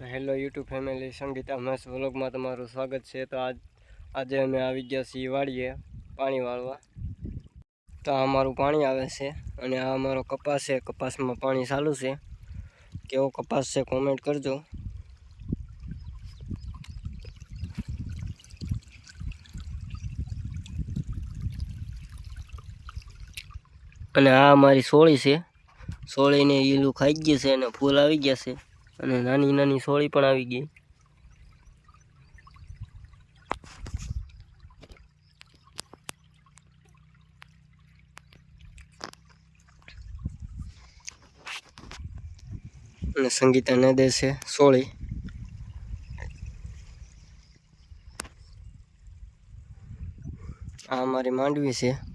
Hello YouTube family, Sangeeta મસ્ત વ્લોગમાં તમારું સ્વાગત છે। તો આજે અમે આવી ગયા છીએ વાડીએ પાણી વાળવા। તો આ અમારું પાણી આવે છે અને આ અમારો કપાસ છે। કપાસમાં પાણી ચાલુ છે। કેવો કપાસ છે કોમેન્ટ કરજો। અને આ અમારી સોળી છે। સોળીને ઈલું ખાઈ ગયું છે અને ફૂલ આવી ગયા છે અને નાની નાની સોળી પણ આવી ગઈ। અને સંગીતા ને દે છે સોળી। આ અમારી માંડવી છે।